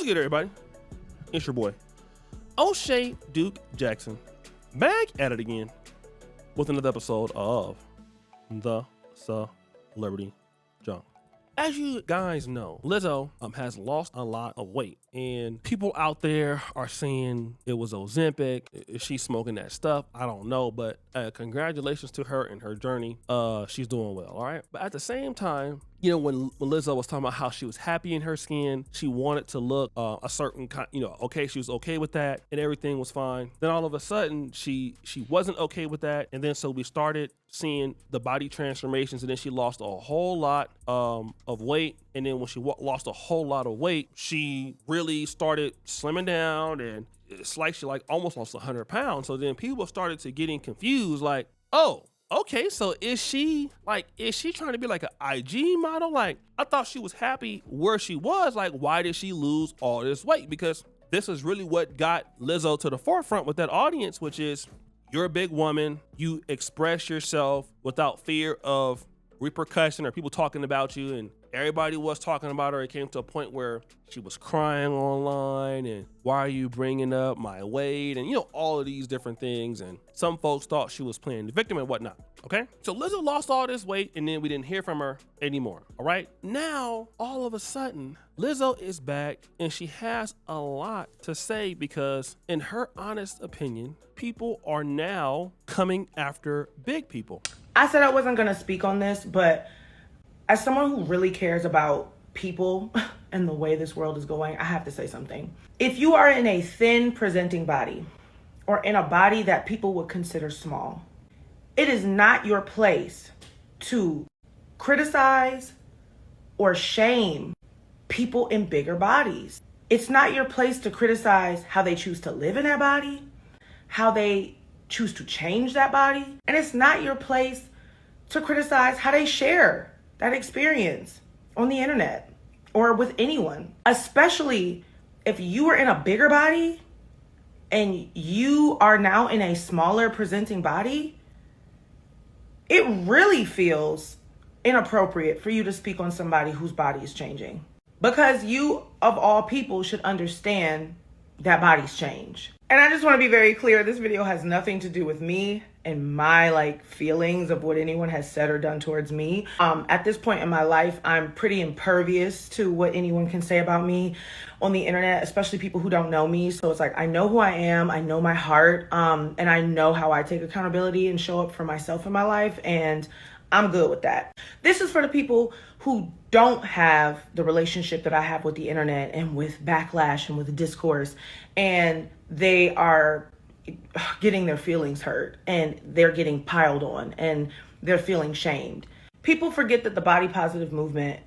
What's good, everybody? It's your boy, O'Shea Duke Jackson, back at it again with another episode of The Celebrity Junk. As you guys know, Lizzo has lost a lot of weight, and people out there are saying it was Ozempic. Is she smoking that stuff? I don't know, but congratulations to her and her journey. She's doing well, all right? But at the same time, you know, when Lizzo was talking about how she was happy in her skin, she wanted to look a certain kind, okay, she was okay with that and everything was fine. Then all of a sudden, she wasn't okay with that. And then so we started seeing the body transformations, and then she lost a whole lot of weight. And then when she lost a whole lot of weight, she really started slimming down, and it's like she almost lost 100 pounds. So then people started to getting confused, like, oh, okay, so is she trying to be like an IG model? Like, I thought she was happy where she was. Like, why did she lose all this weight? Because this is really what got Lizzo to the forefront with that audience, which is, you're a big woman, you express yourself without fear of repercussion or people talking about you, and everybody was talking about her. It came to a point where she was crying online, and why are you bringing up my weight, and all of these different things. And some folks thought she was playing the victim and whatnot. Okay, so Lizzo lost all this weight, and then we didn't hear from her anymore. All right, now all of a sudden Lizzo is back, and she has a lot to say, because in her honest opinion, people are now coming after big people. I said I wasn't going to speak on this, but as someone who really cares about people and the way this world is going, I have to say something. If you are in a thin presenting body, or in a body that people would consider small, it is not your place to criticize or shame people in bigger bodies. It's not your place to criticize how they choose to live in that body, how they choose to change that body. And it's not your place to criticize how they share that experience on the internet or with anyone, especially if you are in a bigger body and you are now in a smaller presenting body. It really feels inappropriate for you to speak on somebody whose body is changing, because you, of all people, should understand that bodies change. And I just want to be very clear, this video has nothing to do with me and my feelings of what anyone has said or done towards me. At this point in my life, I'm pretty impervious to what anyone can say about me on the internet, especially people who don't know me. So it's like, I know who I am, I know my heart, and I know how I take accountability and show up for myself in my life, and I'm good with that. This is for the people who don't have the relationship that I have with the internet and with backlash and with discourse, and they are getting their feelings hurt and they're getting piled on and they're feeling shamed. People forget that the body positive movement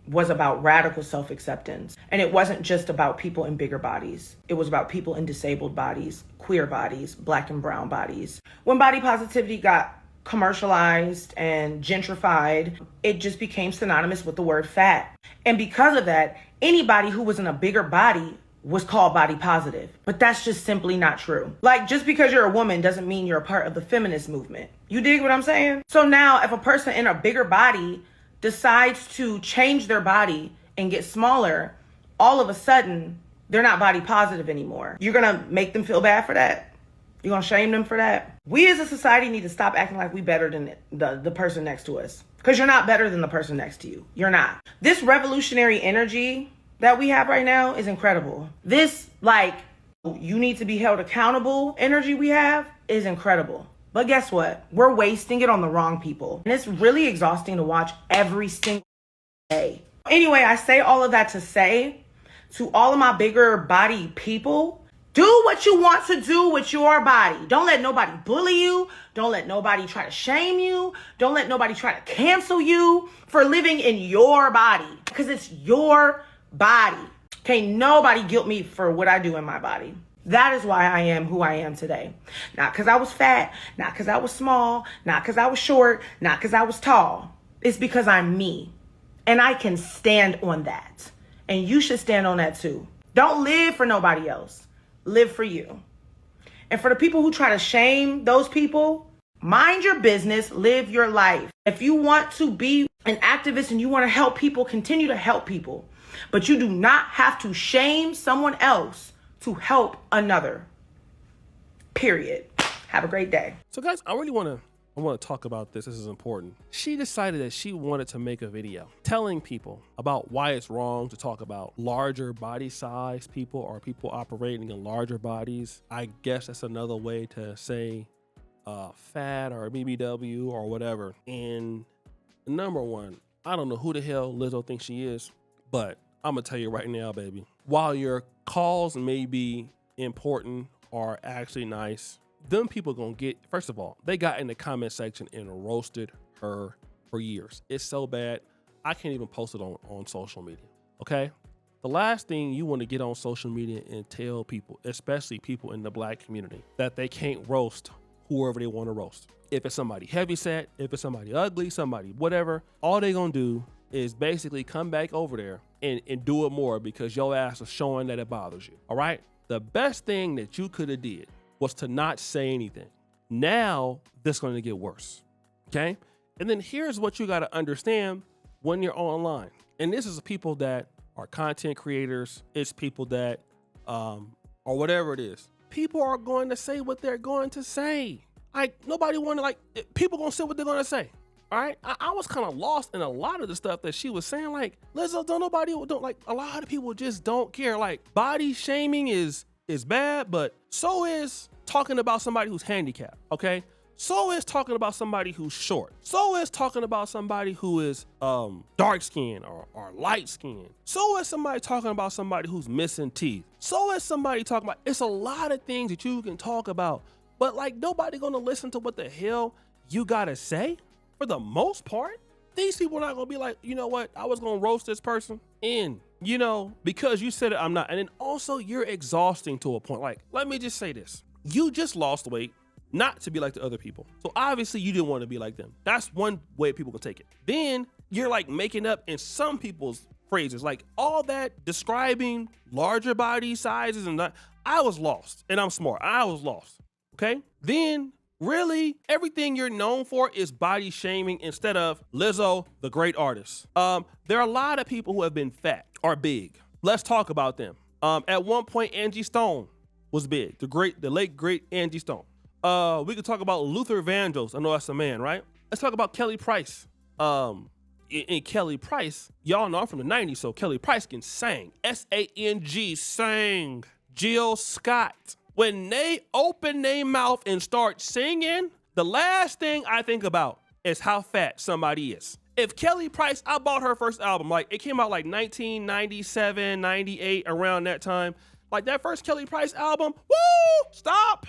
was about radical self-acceptance. And it wasn't just about people in bigger bodies. It was about people in disabled bodies, queer bodies, Black and brown bodies. When body positivity got commercialized and gentrified, it just became synonymous with the word fat. And because of that, anybody who was in a bigger body was called body positive. But that's just simply not true. Just because you're a woman doesn't mean you're a part of the feminist movement. You dig what I'm saying? So now if a person in a bigger body decides to change their body and get smaller, all of a sudden they're not body positive anymore. You're gonna make them feel bad for that? You're gonna shame them for that? We as a society need to stop acting like we better than the person next to us. Because you're not better than the person next to you. You're not. This revolutionary energy that we have right now is incredible. This, you need to be held accountable energy we have is incredible. But guess what? We're wasting it on the wrong people. And it's really exhausting to watch every single day. Anyway, I say all of that to say to all of my bigger body people, do what you want to do with your body. Don't let nobody bully you. Don't let nobody try to shame you. Don't let nobody try to cancel you for living in your body, because it's your body. Can't nobody guilt me for what I do in my body. That is why I am who I am today. Not because I was fat, not because I was small, not because I was short, not because I was tall. It's because I'm me. And I can stand on that. And you should stand on that too. Don't live for nobody else. Live for you. And for the people who try to shame those people, mind your business, live your life. If you want to be an activist and you want to help people, continue to help people. But you do not have to shame someone else to help another. Period. Have a great day. So guys, I want to talk about this. This is important. She decided that she wanted to make a video telling people about why it's wrong to talk about larger body size people or people operating in larger bodies. I guess that's another way to say fat or BBW or whatever. And number one, I don't know who the hell Lizzo thinks she is, but I'm gonna tell you right now, baby, while your calls may be important or actually nice, them people gonna get, first of all, they got in the comment section and roasted her for years. It's so bad, I can't even post it on social media, okay? The last thing you wanna get on social media and tell people, especially people in the Black community, that they can't roast whoever they wanna roast. If it's somebody heavyset, if it's somebody ugly, somebody whatever, all they gonna do is basically come back over there and do it more because your ass is showing that it bothers you, all right? The best thing that you could have did was to not say anything. Now this is going to get worse, okay? And then here's what you got to understand when you're online. And this is people that are content creators. It's people that, or whatever it is. People are going to say what they're going to say. Like nobody want to people going to say what they're going to say. All right, I was kind of lost in a lot of the stuff that she was saying. Like, Lizzo, a lot of people just don't care. Like, body shaming is bad, but so is talking about somebody who's handicapped, okay? So is talking about somebody who's short. So is talking about somebody who is dark skinned or light skinned. So is somebody talking about somebody who's missing teeth. So is somebody talking about, it's a lot of things that you can talk about, but like nobody gonna listen to what the hell you gotta say. For the most part, these people are not gonna be like, you know what, I was gonna roast this person and, you know, because you said it, I'm not. And then also you're exhausting to a point. Like, let me just say this. You just lost weight not to be like the other people. So obviously you didn't want to be like them. That's one way people can take it. Then you're like making up in some people's phrases, like all that describing larger body sizes and that. I was lost and I'm smart. I was lost, okay? Then really, everything you're known for is body shaming instead of Lizzo, the great artist. There are a lot of people who have been fat or big. Let's talk about them. At one point, Angie Stone was big. The late great Angie Stone. We could talk about Luther Vandross. I know that's a man, right? Let's talk about Kelly Price. In Kelly Price, y'all know I'm from the 90s, so Kelly Price can sing. S-A-N-G, sang. Jill Scott. When they open their mouth and start singing, the last thing I think about is how fat somebody is. If Kelly Price, I bought her first album, like it came out like 1997, 98, around that time. Like that first Kelly Price album, woo, stop.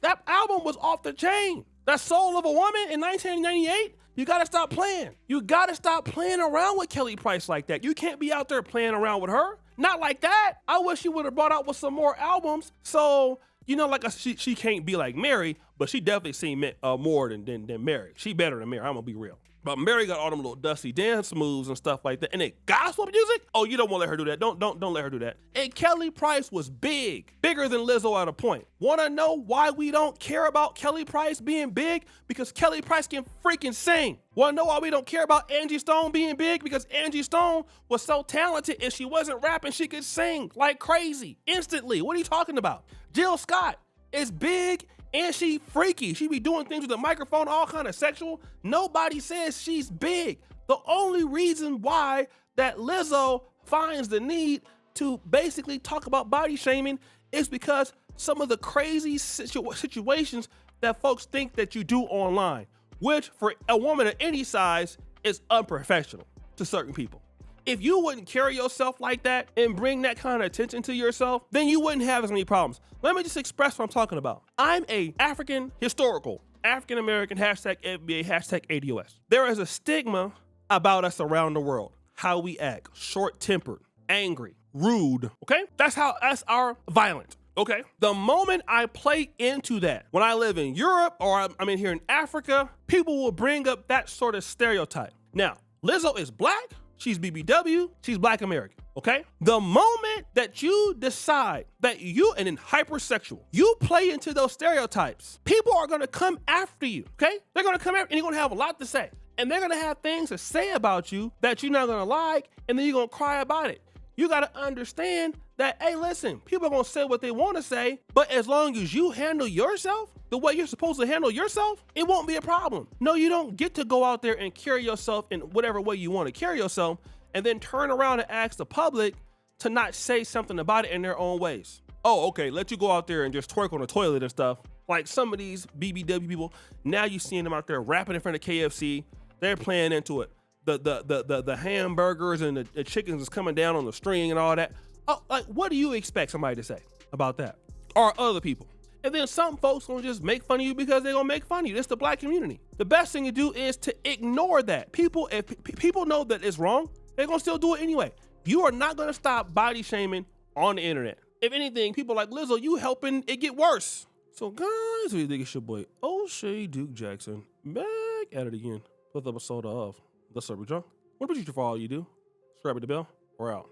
That album was off the chain. That Soul of a Woman in 1998, you gotta stop playing. You gotta stop playing around with Kelly Price like that. You can't be out there playing around with her. Not like that. I wish you would have brought out with some more albums. So, you know, like she can't be like Mary, but she definitely seen more than Mary. She better than Mary, I'm gonna be real. But Mary got all them little dusty dance moves and stuff like that. And then gospel music? Oh, you don't want to let her do that. Don't let her do that. And Kelly Price was bigger than Lizzo at a point. Want to know why we don't care about Kelly Price being big? Because Kelly Price can freaking sing. Want to know why we don't care about Angie Stone being big? Because Angie Stone was so talented and she wasn't rapping, she could sing like crazy instantly. What are you talking about? Jill Scott is big and she freaky. She be doing things with the microphone, all kind of sexual. Nobody says she's big. The only reason why that Lizzo finds the need to basically talk about body shaming is because some of the crazy situations that folks think that you do online, which for a woman of any size is unprofessional to certain people. If you wouldn't carry yourself like that and bring that kind of attention to yourself, then you wouldn't have as many problems. Let me just express what I'm talking about. I'm a African American, hashtag FBA, hashtag ADOS. There is a stigma about us around the world. How we act, short-tempered, angry, rude, okay? That's our violent, okay? The moment I play into that, when I live in Europe or I'm in here in Africa, people will bring up that sort of stereotype. Now, Lizzo is black. She's BBW, she's Black American, okay? The moment that you decide that and then hypersexual, you play into those stereotypes, people are gonna come after you, okay? They're gonna come after and you're gonna have a lot to say. And they're gonna have things to say about you that you're not gonna like, and then you're gonna cry about it. You got to understand that, hey, listen, people are going to say what they want to say, but as long as you handle yourself the way you're supposed to handle yourself, it won't be a problem. No, you don't get to go out there and carry yourself in whatever way you want to carry yourself and then turn around and ask the public to not say something about it in their own ways. Oh, okay, let you go out there and just twerk on the toilet and stuff. Like some of these BBW people, now you're seeing them out there rapping in front of KFC. They're playing into it. The hamburgers and the chickens is coming down on the string and all that. Oh, like, what do you expect somebody to say about that? Or other people? And then some folks gonna just make fun of you because they're gonna make fun of you. It's the black community. The best thing to do is to ignore that. If people know that it's wrong, they're gonna still do it anyway. You are not gonna stop body shaming on the internet. If anything, people like Lizzo, you helping it get worse. So guys, we think it's your boy O'Shea Duke Jackson back at it again with episode of The Celebrity Drunk. What about you for all you do? Subscribe to the bell. We're out.